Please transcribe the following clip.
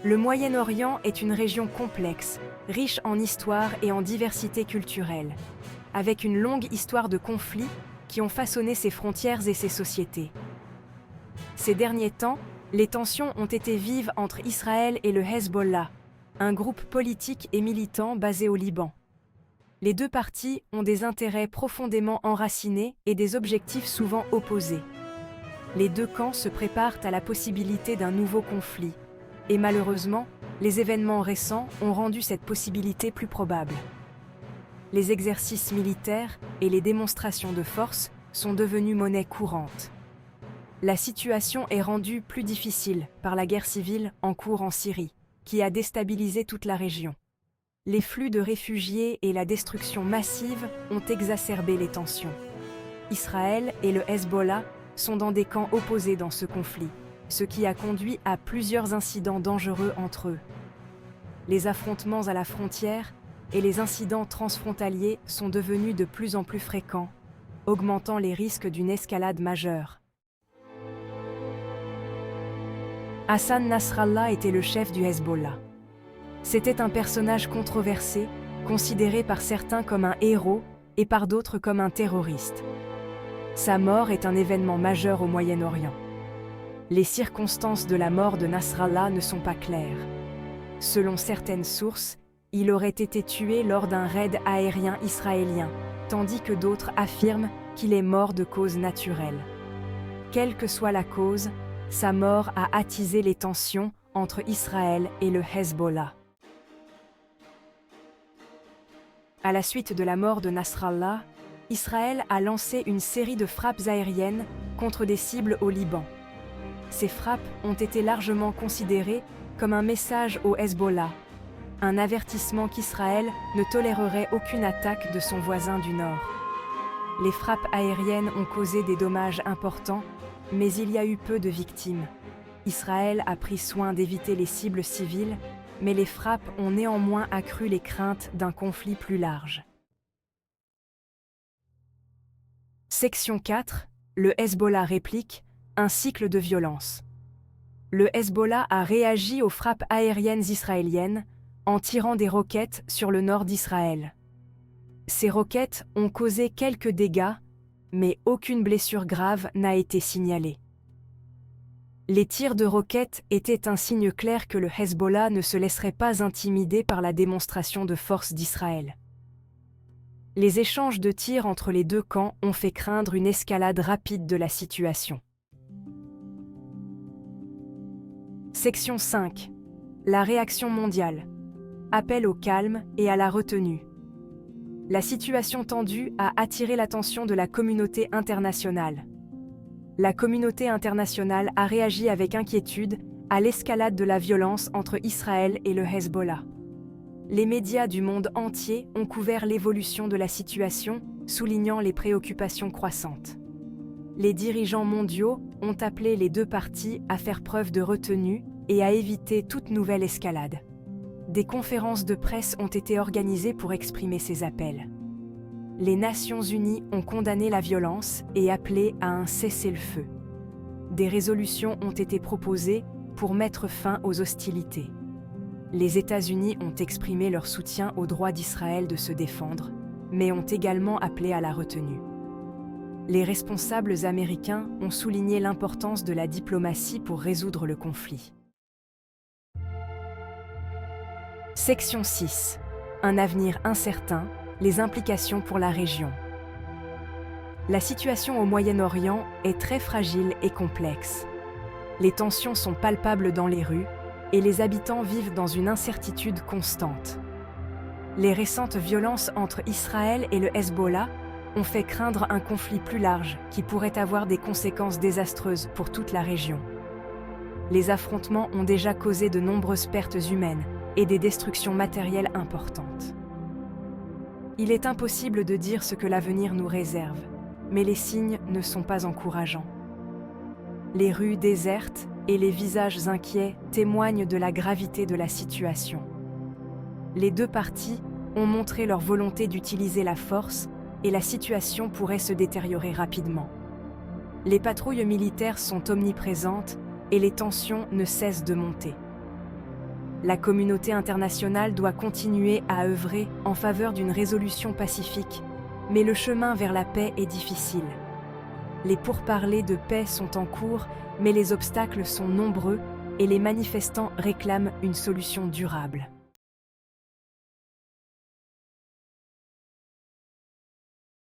Le Moyen-Orient est une région complexe, riche en histoire et en diversité culturelle, avec une longue histoire de conflits qui ont façonné ses frontières et ses sociétés. Ces derniers temps, les tensions ont été vives entre Israël et le Hezbollah, un groupe politique et militant basé au Liban. Les deux parties ont des intérêts profondément enracinés et des objectifs souvent opposés. Les deux camps se préparent à la possibilité d'un nouveau conflit, et malheureusement, les événements récents ont rendu cette possibilité plus probable. Les exercices militaires et les démonstrations de force sont devenus monnaie courante. La situation est rendue plus difficile par la guerre civile en cours en Syrie, qui a déstabilisé toute la région. Les flux de réfugiés et la destruction massive ont exacerbé les tensions. Israël et le Hezbollah sont dans des camps opposés dans ce conflit, ce qui a conduit à plusieurs incidents dangereux entre eux. Les affrontements à la frontière et les incidents transfrontaliers sont devenus de plus en plus fréquents, augmentant les risques d'une escalade majeure. Hassan Nasrallah était le chef du Hezbollah. C'était un personnage controversé, considéré par certains comme un héros et par d'autres comme un terroriste. Sa mort est un événement majeur au Moyen-Orient. Les circonstances de la mort de Nasrallah ne sont pas claires. Selon certaines sources, il aurait été tué lors d'un raid aérien israélien, tandis que d'autres affirment qu'il est mort de cause naturelle. Quelle que soit la cause, sa mort a attisé les tensions entre Israël et le Hezbollah. À la suite de la mort de Nasrallah, Israël a lancé une série de frappes aériennes contre des cibles au Liban. Ces frappes ont été largement considérées comme un message au Hezbollah, un avertissement qu'Israël ne tolérerait aucune attaque de son voisin du Nord. Les frappes aériennes ont causé des dommages importants, mais il y a eu peu de victimes. Israël a pris soin d'éviter les cibles civiles, mais les frappes ont néanmoins accru les craintes d'un conflit plus large. Section 4. Le Hezbollah réplique, un cycle de violence. Le Hezbollah a réagi aux frappes aériennes israéliennes en tirant des roquettes sur le nord d'Israël. Ces roquettes ont causé quelques dégâts, mais aucune blessure grave n'a été signalée. Les tirs de roquettes étaient un signe clair que le Hezbollah ne se laisserait pas intimider par la démonstration de force d'Israël. Les échanges de tirs entre les deux camps ont fait craindre une escalade rapide de la situation. Section 5. La réaction mondiale. Appel au calme et à la retenue. La situation tendue a attiré l'attention de la communauté internationale. La communauté internationale a réagi avec inquiétude à l'escalade de la violence entre Israël et le Hezbollah. Les médias du monde entier ont couvert l'évolution de la situation, soulignant les préoccupations croissantes. Les dirigeants mondiaux ont appelé les deux parties à faire preuve de retenue et à éviter toute nouvelle escalade. Des conférences de presse ont été organisées pour exprimer ces appels. Les Nations Unies ont condamné la violence et appelé à un cessez-le-feu. Des résolutions ont été proposées pour mettre fin aux hostilités. Les États-Unis ont exprimé leur soutien au droit d'Israël de se défendre, mais ont également appelé à la retenue. Les responsables américains ont souligné l'importance de la diplomatie pour résoudre le conflit. Section 6. Un avenir incertain, les implications pour la région. La situation au Moyen-Orient est très fragile et complexe. Les tensions sont palpables dans les rues et les habitants vivent dans une incertitude constante. Les récentes violences entre Israël et le Hezbollah ont fait craindre un conflit plus large qui pourrait avoir des conséquences désastreuses pour toute la région. Les affrontements ont déjà causé de nombreuses pertes humaines et des destructions matérielles importantes. Il est impossible de dire ce que l'avenir nous réserve, mais les signes ne sont pas encourageants. Les rues désertes et les visages inquiets témoignent de la gravité de la situation. Les deux parties ont montré leur volonté d'utiliser la force et la situation pourrait se détériorer rapidement. Les patrouilles militaires sont omniprésentes et les tensions ne cessent de monter. La communauté internationale doit continuer à œuvrer en faveur d'une résolution pacifique, mais le chemin vers la paix est difficile. Les pourparlers de paix sont en cours, mais les obstacles sont nombreux et les manifestants réclament une solution durable.